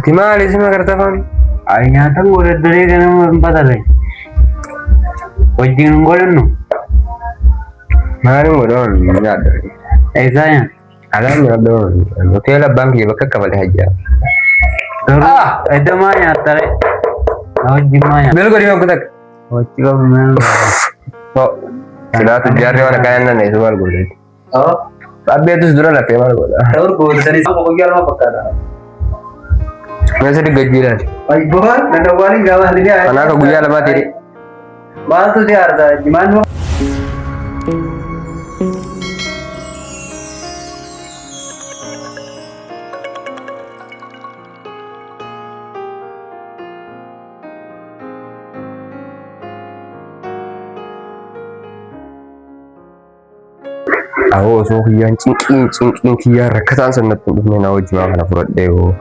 Gimana sih makarta kan? Nyata gue dari kan empat kali. Wajib ngolong no. Mana ngolong nggak ada. Saya. Ada nggak ada. Oke lah bang, ya bakal kabel aja. Itu mah nyata deh. Wajib mah nyata. Bel gue di mana? Wajib gue memang. Oh, sudah tuh jari orang kanan nih soal gue. Oh, Tapi itu sudah lah kayak mana gue. tahu gue dari sama kau jual apa kata? Nggak usah digajilan. Baik banget, nanda paling gawat dia. Karena aku gue lah mati. Bantu dia ada gimana? Aku so kian cingking kian rekesan senat untuk menawa jua kana perut dewo.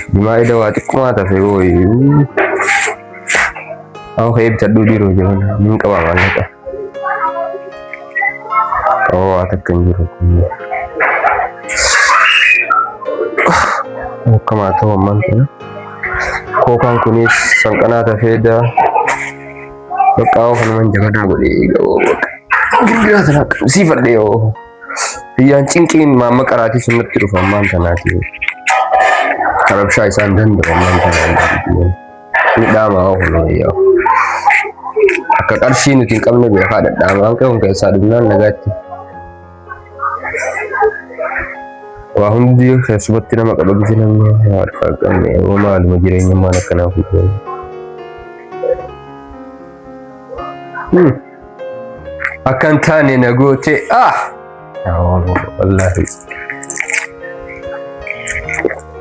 Juma ida wati kuma ta fe woy. Aku kayak bisa dulu diro jangan min kawangan ta. Oh atakan jiro. Oh kama to man ta. Ko kan kuni sankana ta fe da. Bakaw kan man jaga da gode gawo. Gila tenak sifat dia oh. Yang cingkin mama karati sunat tiru faman tanati. Karab syai sandan faman tanati. Ini dama oh no ya. Aka karshe ne tin kamne bai fada dama an kai kai sadunan nagati. Wa hundi sai subatina maka bagisin nan ya arfa kamne wa mal majirin mana kana fito. Akan tane na gote wallahi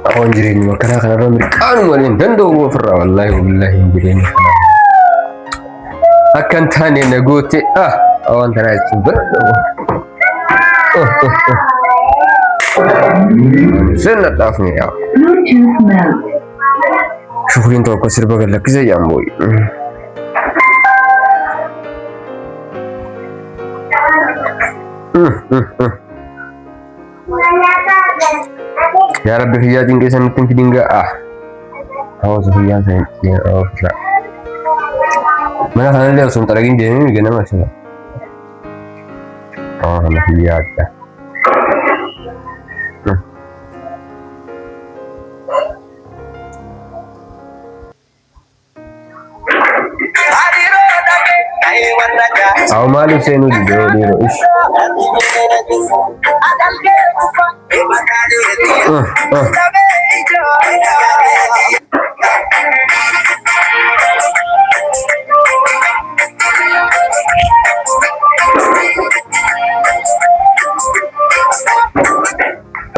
awon jirin makana kana ran kan walin dan dogo fara wallahi wallahi jirin akan tane na gote awon tana cikin sunna tafni ya shukrin to ko sirba galla kizai yamboy Ya Rabbi hiyatin ke sanatin fidinga awas hiyan saya ya Allah mana kan dia langsung taragin dia ini gimana masih sama hiyat Aku malu saya nu di ish.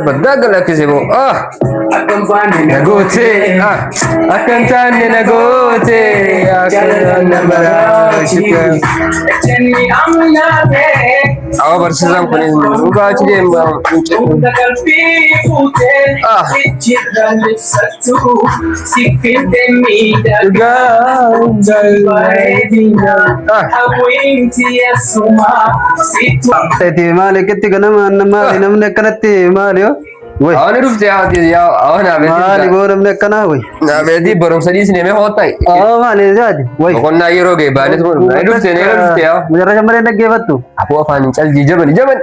Berdagang lagi sih bu. Akan pandai Nagote, akan tanya nagote, akan nambah Aku bersesam kuning, ubah aja bang. Tadi malah ketika nama kenati malah. Awalnya rufte ya, awalnya Mali boram ne kana wai. Na bedi barom sadi sini me होता है. Mali jadi. Wai. Kon na yero ge bane to. Na rufte ne rufte ya. Mujara jamare ne ge batu. Apo afan चल जी जबन जबन.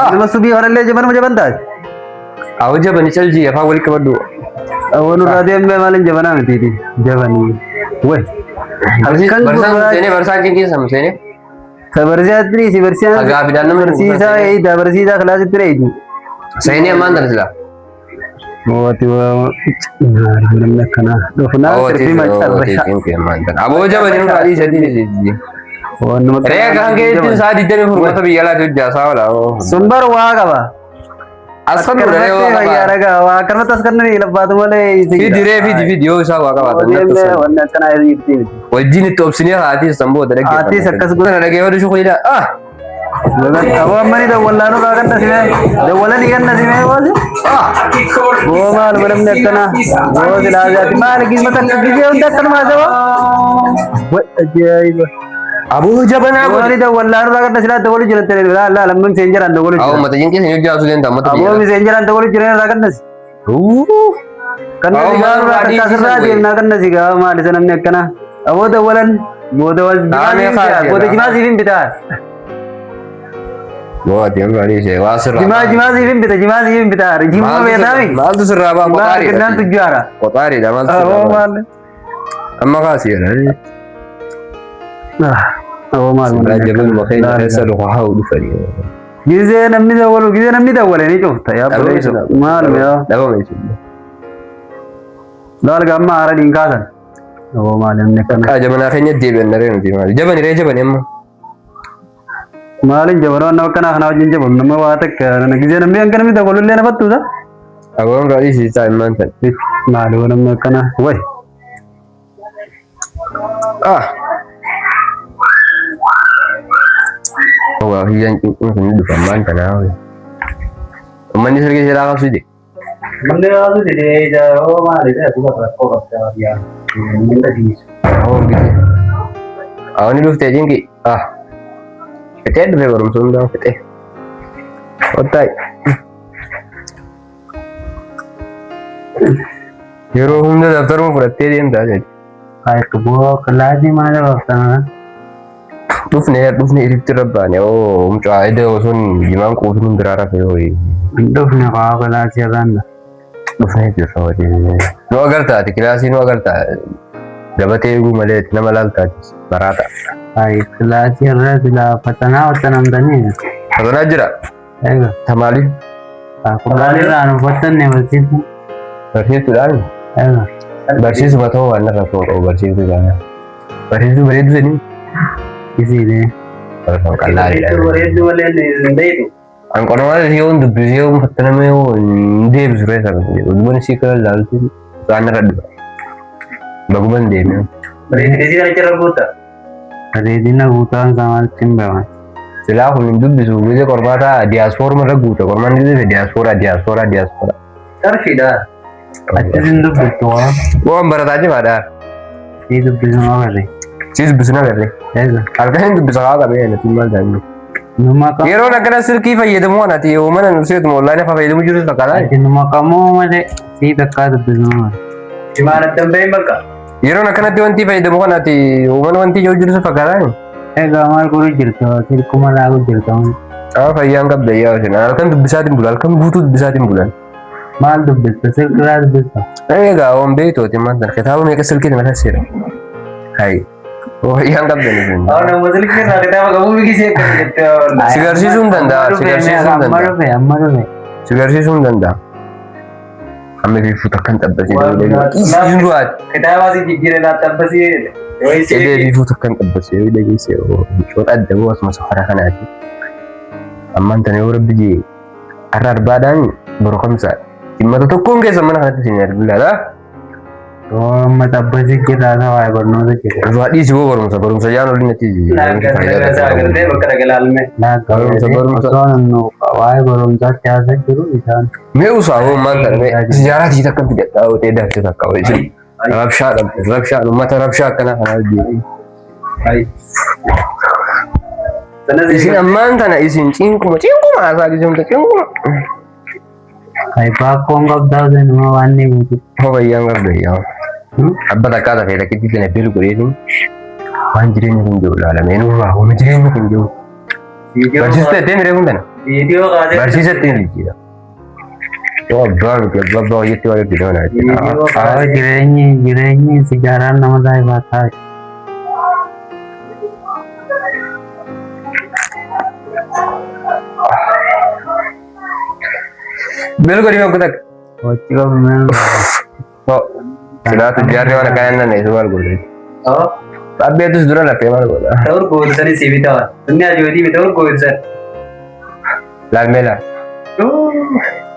Nama subi orang le jaman muja bantas. Awo जबन चल जी afa wali kabadu. Awonu radem me malin jamana me tidi. Jabani. Wai. Barsan cingki sam sene. Sabarjat ni si bersian. Agak bidan nomor Bersisa ida bersisa kelas itu ida. Sene mandar sila. Tiba belum nak kena. Dofna terpi macam mandar. Abo jabani nu kali jadi ji. Nama. Rega ke itu saat itu hurmat tapi ialah tu jasa wala. Sumber waga ba. Asal boleh ya raga wa karena tas karena ni lepas tu mulai. Video sa waga ba. Wannan kana yi. Wajini tu opsinya hati sambo dari. Hati sakkas guna lagi baru syukur ida. Awak mana dah wallan tu kan nasi me. Dah wallan ikan nasi me was. Wo mal belum nak kena. Wo dilajat mal kismat kisi untuk kena macam apa? Ajaib. Abu jaban abu. Wo ni dah wallan tu kan nasi lah tu boleh jalan terus. Allah lambung senjata anda boleh. Awu mata jengki senjata jauh sudah entah mata. Abu senjata anda boleh jalan kan nasi. Kan nasigaa irraa takka asirraa deemnaa kan nasigaa maali isa namni akkana aboota walan booda wal jimaa siif hin bitaa. Jimaa siif hin bita jimaa siif hin bitaa jimaa beeknaami. Maaltu sirraa ba'a qoxaariidha. Kennaan tujjaara. Qoxaariidha maaltu sirraa ba'a. Amma kaasiidha. Maal jaban makeen keessa luka haa dhufanii. Gizee namni dawwale ni cufta yaa buleessu maal yaa. Dhabama jechuudha. Laal gamma haara dhiinkaasan. Maal namni kana. Kaa jabanaa keenya deebi'an naree nuti maali. Jabani jabani amma. Maalin jabana waan akkanaa kana wajjin jabanu nama waa takka gizee namni hanga namni dawwalu illee na fattuusa. Aboon raadii siisaa immaan tan. Maali waan namni akkana way. Wah, hiyan ini dufaman tanah. Mandi sering saya lakukan sih. Mandi lakukan sih deh. Jauh mah deh. Aku nggak pernah kok dia. Minta di. Oh gitu. Ini lu staging ki. Kita ada baru Sunda kita. Otai. Jero Sunda daftar mau berarti dia entah jadi. Kayak kebuah kelas ni mana waktu Dufne irifti rabbaane mucaa idoo sun jimaan quutuun biraara fi ho'i. Dufne qaa kilaasii aganna. Dufne jirra wajjin. Nu agartaati kilaasii nu agartaa. Gabatee eeguu malee nama laaltaati baraata. Ay kilaasii irratti laafatanaa wattanamtanii. Fatanaa jira. Eega. Tamaaliif. Kudhaan irraan uffattanne barsiisu. Barsiisuudhaan. Eega. Barsiisuma ta'uu waan irra ta'u barsiisuudhaan. Barsiisuu bareedu sanii. Isiidee. Kalau kalariidha. Bareedu malee hin beeku. An qonomaa yoo dubbisee yoo fattaname yoo deebisu reessa kan jedhu dubban isii kala laaltu waan irra dhufa. Baguman deemee. Bareedinni kana jira guuta. Bareedina guutaan samaatti hin bahan. Silaa kun hin dubbisu biyya qormaata diyaaspooruma irra guuta qormaan ni diyaaspoora. Tarfiidha. Achis hin dubbistu waa. Waan barataa jimaadha. Sii dubbisu ma barree. Sii dubbisu na garree. Halkan hin dubbisa haa qabee natti maal taa'anii. Yeroo akkana silkii fayyadamu waan ati mana nuseetuma online afa fayyadamu jirus fakkaata. Numa qamoo malee sii takkaa dubbisu ma. Simaan addan baheen bakka. Yeroo akkanatti wanti fayyadamu kan ati mana wanti yoo jirus fakkaata. Egaa maal godhu jirta silkuma laagu jirta. Fayyaan qabda yaa isin halkan dubbisaatiin bulan halkan guutuu dubbisaatiin bulan. Maal dubbista silkiraa dubbista. Egaa waan beektooti maanta kitaaba meeqa silkiin na taasisa. Hai. Yang qabdan isin. Nama silkii irraa kitaaba qabu biqisee kan jette. Si garsiisuu hin danda'a. Si garsiisuu hin danda'a. Amma biifuu takkan xabbasee. Kitaaba si jijjiiree laata xabbasee. Edee biifuu takkan xabbasee dhageessee shoota adda bu'u asuma safara kanaati. Ammaan tana yoo rabbi jee har'a arbaadhaan boroo kamsaa dhimmata tokkoon keessa mana kanatti isin arginaadha. Amma xabbasee jirraa waa'ee barnoota jira. Waadhiisi boo barumsa jaan olin natti waa'ee barumsaatti haasa jiru isaan. Mee usaa hoo maal ta'e sijaaraa jiita akka fidadhaa ta'ee daachuu takka wayii. Rabshaa uummata rabshaa akkanaa kanaa hojjetu. Isin ammaan tana isin cinkuma haasaa gisumta cinkuma. Bakkoon qabdaa nama waan ni buutu. Fayyaan qabda yaa. Abba takkaata fayyada kitti kana bilu godheetu waan jireenya kun jiru ilaalamee nurraa waan jireenya kun jiru. Barsiisota ettee miree kun tana. Barsiisa ettee lijiidha. Yoo abbaa miti abbaa hojjetti waan itti doonaa. Jireenyi sigaaraan nama taa'ifaa taa'e. Bilu godhii bakka takka. Wajji qabameen. Silaatu jaarri waan akkana nan eessu maal godhe. Abbeetus dura laphee maal godha. Ta'ur gootanii si bitaa. Inni ajootii bitaa ta'ur gootisan. Laalmee laal.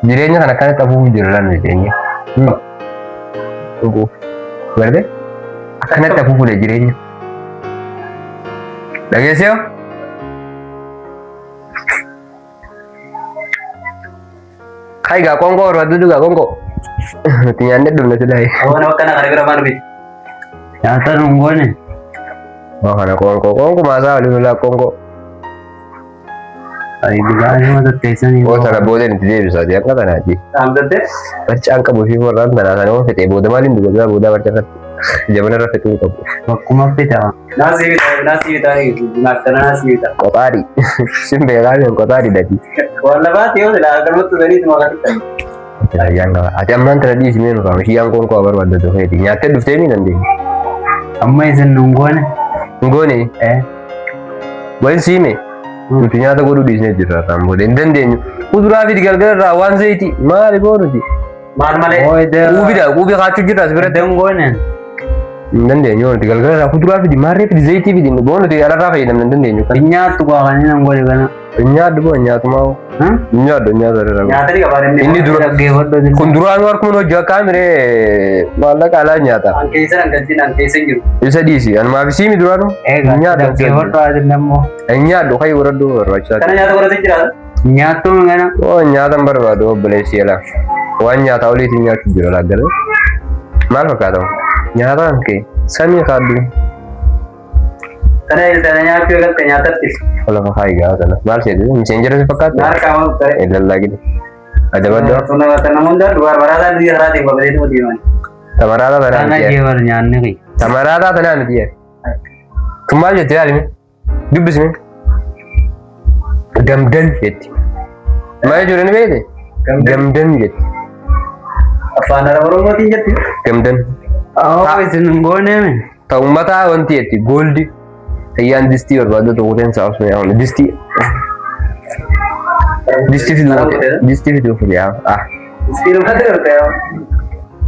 Jireenya kana akkanatti hafuuf jiru laal jireenya. Gartee akkanatti hafuufudha jireenya. Dhageessee Hai gak kongko orang itu juga kongko. Tinggalnya dulu sudah. Oh, nak kena kali berapa lebih? Ya nunggu nih. Oh, ada kongko masa dulu lah kongko. Ay digaagni mata teessanii. Oo sana booda itti deebisaa jee akka tanaati. Saamdatte? Barcaan qabu fi warraan tanaa sana waan fedhee booda maaliin dubbata booda barcaa irratti jabana irra fedhuu qabu. Bakkuma fitaa. Naasii bitaa naaftana naasii bitaa. Qotaadhi. Sin beekaa jiran qotaadhi dati. Waan lafaati yoo silaa akkanumatti saniitu maqaa ati ammaan tana dhiisimee nufa mishiyyaan koon koo barbaaddatu feeti nyaattee dhuftee ni dandeenya. Amma isin nungoone? Ngoone? Wal siime? Nuti nyaata godhuu dhiisnee jirra irraan booda hin dandeenyu. Kuduraa fi galgala irraa waan zayitii maali goonuti? Maal malee? Quubii kaachuu jirra as biratti. Ngoone? Hin dandeenyu nuti galgala irraa kuduraa fi maarree fi zayitii fi goonuti alarraa fayyadamna hin dandeenyu. Nyaattu qaaqanii nan godhe kana. Nyaaddu boo nyaatumaa nyaaddu nyaata irra. Nyaata ni qabaadhe. Inni dura kun duraan harkuma hojii akka miree maallaqa alaa nyaata. An keessa nan galchiin an keessa hin jiru. Isa dhiisi anumaa fi siimi duraanu. Nyaata dhaggeeffadhu aatin ammoo. Nyaaddu kan godhadhu barbaachisaa. Kana nyaata godhatee jiraata? Nyaattuun kana. Oo nyaatan barbaadu obboleessi yala. Waan nyaata oliitiin nyaachuu jira laggare. Maal fakkaata? Nyaataan kee samii kaaddu. Kana ilaalaa nyaachuu eegalte nyaatatti. Kalau pakai gak mal sih itu messenger sih pakai Nah kamu tadi ada lagi ada benda tuna namun dah luar barada di hati bapak itu di mana tamarada tanah karena dia bernyanyi nih tamarada tanah dia kembali jadi ini dubis nih gamdan jadi mana juran beda gamdan jadi apa nara baru mau tinggal tuh gamdan oh itu nunggunya nih tahu mata wanti jadi gold Kayaan disti berbeda tuh kemudian saus merah, disti video ya, disti rumah tuh kayak,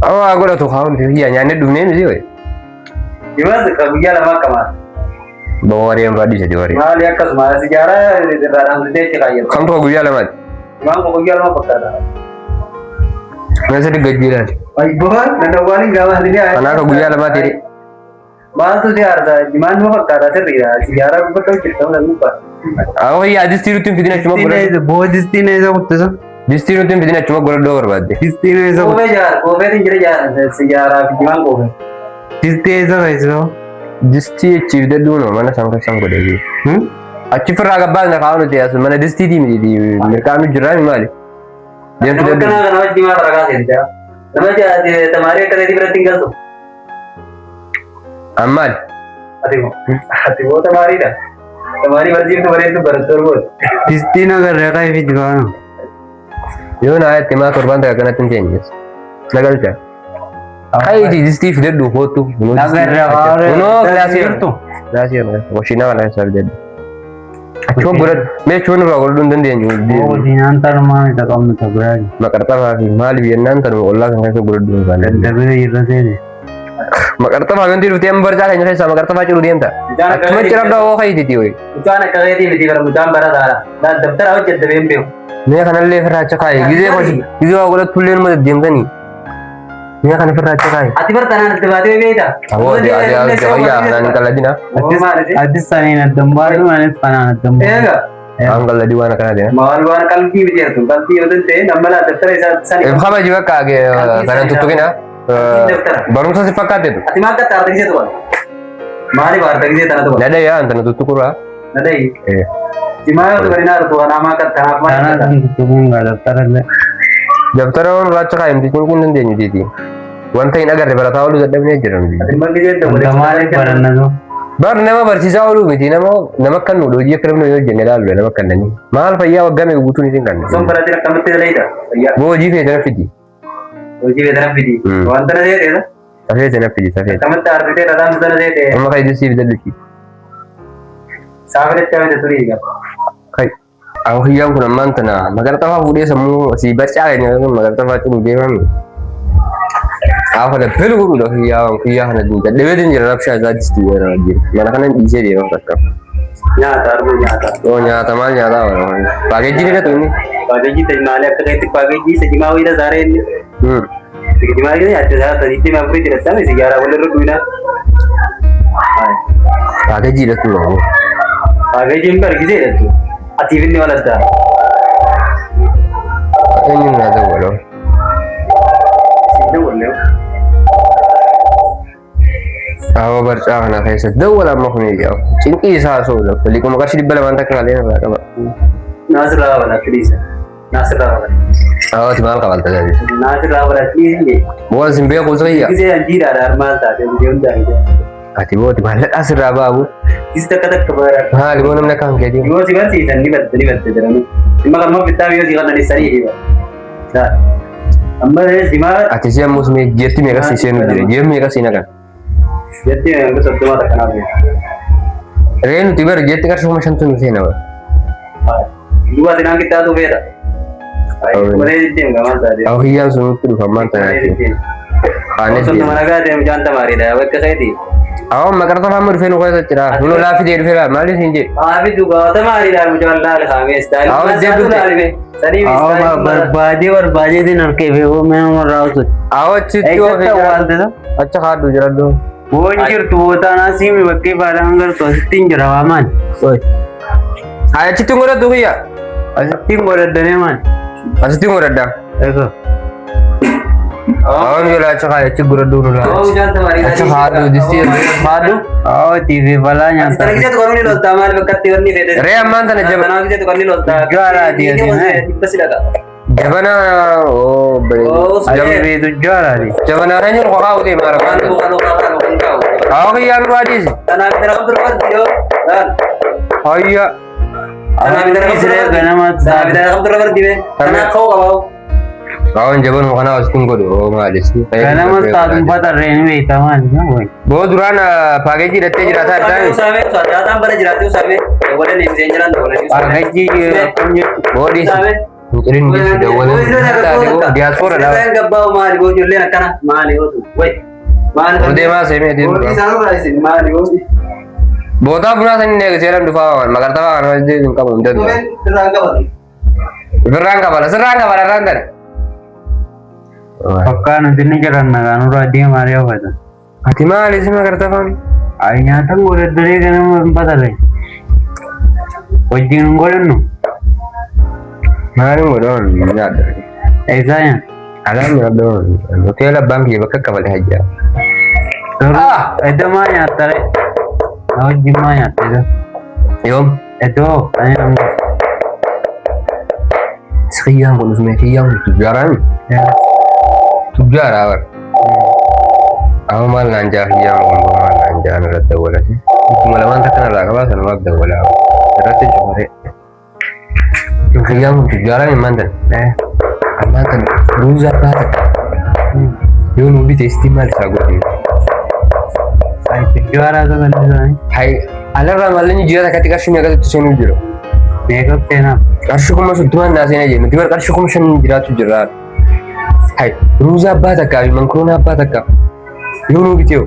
oh aku udah tuh kawan tuh, iya nyanyi dunia ini sih, weh. Gimana sih kalau biar lama kamar? Bawa hari yang tadi jadi hari. Malah lihat kas malah sejarah di dalam itu cekaya. Kamu tuh biar lama? Memang kau biar lama perkara. Nggak sedih gajian. Baik banget, nanda wali gawas ini. Karena aku biar lama tadi. Malah tuh sejarah, gimana mau perkara sih ya? Sejarah betul kita udah lupa. Oh iya, disti rutin video cuma boleh. Boleh disti nih saya waktu itu. Disti rutin video cuma boleh berbeda. Disti nih saya. Kowe itu jadi sejarah gimana kowe? Disti itu itu. Disti achieve dulu, mana sampai deh. Achieve raga banget kalau nanti ya, mana disti di mereka anu juran mali. Dia tidak. Kenapa gimana raga sih ya? Nama jadi temari kerja di tinggal tuh. Amal. Hati वो तुम्हारी ना तुम्हारी मर्जी तुम्हारे तो बरसों वो किस्ती ना कर रहा है फिर गाना यो ना है तिमा कुर्बान तक करना तुम changes लगल क्या आई जी जिस तीफ दे दो हो तू अगर और नो ग्लासियर वो शिना वाला सर दे cuma berat मैं cuma nggak dun dia nyuci oh di nanti rumah itu kamu tak berani makarta lagi mal biar nanti Allah kan itu berat dulu kan dan tapi itu sih makarta magan tiru tiam berjalan nyari sama makarta macam dia entah cuma cerap dah oh kayak gitu itu anak kayak ini di dalam jam barat ada dan daftar awal jadi bembe ini kan le feraca kayak gitu aku lihat tulen mau diam tani ini kan feraca kayak hati bertahan tiba-tiba beda oh dia ya nanti kalau lagi nah hati sana ini dembar itu mana panas dembar ya enggak anggal lagi mana kan ada mahal banget kalki biar tuh kalki itu teh namanya daftar sana kamu juga kaget karena tutukin ya baru saya sepakat itu. Ati makan tar tadi itu kan. Mari bar tadi itu tanah tu. Ada ya, tanah tutup kurang. Ada i. Cuma itu benar tu nama kat tanah apa? Tanah tutup enggak daftar ada. Daftar orang raca kayak mesti mungkin nanti jadi. Wanita ini agar daripada tahu lu jadi mana jalan. Ati bagi dia tu. Kemarin karena tu. Bar nama bersisa lu mesti nama kan lu dia kerana lu general lu nama kan ni. Mahal payah agak megu butuh ni kan. Som berarti nak kamu tidak lagi dah. Wo jiwe jangan fidi. Uji vedana pidi. Wantara deh ya? Safet jangan fidi safet. Kamu tak arti deh, radang sana deh. Kamu kayak itu sih beda lagi. Safet cakap itu turi kan? Kayak, aku yang kurang mantena. Magar tahu aku dia semua si baca ni, magar tahu aku dia mana. Aku ada perlu guru dah yang ada juga. Dewa dia jadi rapsha jadi setiap lagi. Mana kan yang bisa dia orang cakap. Nyata, nyata. Oh nyata mal nyata orang. Pakai jenis tu ni. Pakai jenis malah kita pakai jenis sejumlah wira zaren. Sejumlah ini ada zara tadi itu mampu tidak sama sejarah boleh rukuna. Pakai jenis tu loh. Pakai jenis pergi je tu. Ativin ni malah dah. Ini mana tu boleh? Itu boleh. Aku bercakap nak saya sedang wala mau ni jauh. Cinti sah so lah. Beli kamu kasih di bawah mantak kalian apa? Nasir वाला please Nasir वाला timal ka balta jadi Nasir वाला प्लीज ये bukan simbe ko sai ya किसे अंजीर आ रहा माल था दे मुझे उनका ati bo timal asir ba abu इस तक तक खबर ha libo namna kan ke di वो सिगर सी तन्नी बत्ते जरा मगर मैं बिता भी सिगर नहीं सही है सा अम्बर है दिमाग ati siya musme jetti mega sisen dire jem mega sinakan जैसे हमको सब तुम्हारा खाना है renu tibar jetti kar shumashan tun sina ba dua दिन kita tu beda boleh ditim gaman tadi au hiya sunu tu famanta ane ane so तुम्हारा का dem जानता मारी dah वक्त कैसे थी au magar ta famur fenu ko tira nulo la fi der fera mali sinje अभी तू गाता मारी dah मुझे अल्लाह के सामने स्टाइल आओ जे तू सनी बाजी और बाजी दिन के वो मैं और राव से au chitto एक वाल दे दो अच्छा खा दो जरा दो वो इंजर तो होता ना सी में बक्के बारंगर तो तीन जरा मान ओए aya chitto ngora do hiya अच्छा तीन बोले दने मान asiti ngora da देखो au nyola acha kha acha gura do nulo ओ जानता मारी dah acha kha do disi kha do आओ टीवी वाला यहाँ तरह की तो करनी लोता हमारे वक्त करनी दे re amanta ne तना की तो करनी लोता ज्वाला दिया थी मैं कैसे लगा jabana oh bre जब भी तो ज्वाला दी jabana ranyo ko ka ude mara kan kan kalau kau au hiya ru adi तना की तरफ तो कर दियो dan hiya तना की तरफ इसलिए गना मत तना की तरफ तो कर दिए तना खाओ खाओ kawan jaban mo kana wasting ko do ngalis गना मत तादम पता रेन में इतना मान ना वही बहुत duran pagi rete jira tha Save dan सावे ज्यादा हम बड़े जराते हो सावे बोले नहीं डेंजरन बोले आगे जी बहुत di Save Mikirin di sudah wala tadi ko diaspora da Saya gabbao mali go julle nakana mali go wait mali urde ma se me din Odi saru raisi mali go bota puna san ne seram dufa magar ta kan de ka mun de terangga bari serangga bala randan पक्का न दिन के रखना गानू राधी हमारे हो गया ati ma ali se magar ta fam आई यहाँ तक बोले दरे गना मैं पता ले वो दिन गोलन no mari mo don ya ऐसा है alam ya don hotel bank ye bakka kabal hajja तो ऐसा माँ यहाँ तरे और जिम्मा यहाँ तरे yom ऐतो अने हम sekian ko usme kiyam tujar awar aku mal nganja kiyam ko mal nganja na rata wala si malaman ta kana la ka ba san wabda wala rata jore kiyam tujaran mandan mandan ruza plata yo no bi istimal sa go आई जुआरा तो करने जाए hai alarra malani jira katika shumya ga tusenu jiro makeup तेना karshu kuma su tuan na sene je tibar karshu kuma shan jira tu jira hai ruza bata ka man kona bata ka yo no bitio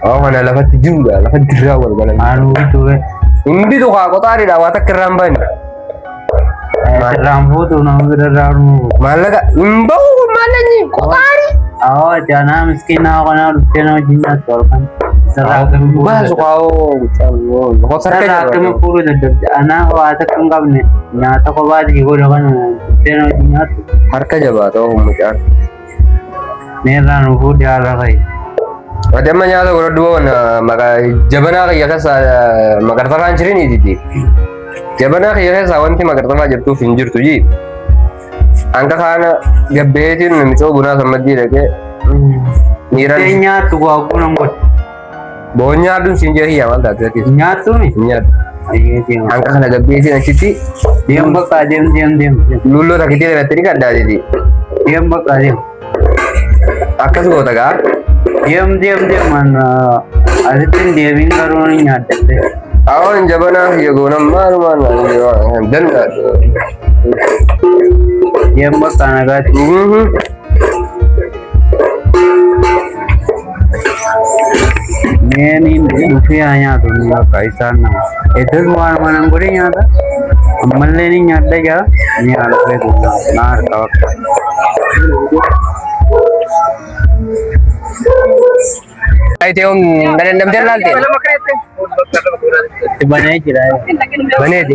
ana lafat juga lafat dira wal bala मारू भी तो है indi to ka ko tari da wata kiramban रामबो तो ना उधर Ramu malaga imbau malani ko tari आओ जाना इसके ना होना रुकते ना जिन्ना तोड़ kan ba su kawo sallo ko sarka रात में पूरे दर्द आना वो आता कम कब ने यहाँ तक बाद ही हो रहा ना रुकते ना जिन्ना harka jaba to mutar मेरा नुभव डाल रहा है ada manya ko do na maga jabana ka yakasa magarta ran chirini didi jabana ka yakasa wanti magarta ma jabtu finjir tuji angka kana gabbetin mito guna samaddi dake niran तेन्या तू को number bonya dun sinjari ya manta tadi nya तू नहीं nyat ये दिम angka kana gabbetin achiti बका दिम lulu rakiti da teri kan da didi दिम बका दिम akas go taga दिम मन अधिकन देविंग करो नहीं आते awan jabana ya gona maruman dan दिम बका ना मैं नहीं दुखी आया तो मेरा कैसा ना इधर वार मनम करे यहाँ था अम्मल ने नहीं आता क्या नहीं आता है तो नार का ite yung nanandam din natin बने चिराए bane di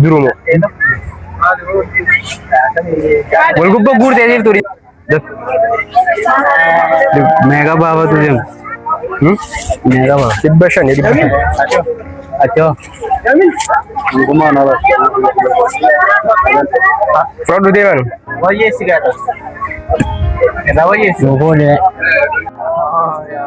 duru mo golguppa gurde dir turi मेगा बाबा तुझे मेगा बाबा dibashan ya dibashan Acho. Gumana ba? Fraud dewan. Wajib sih kata. Kita wajib. Boleh. Oh ya.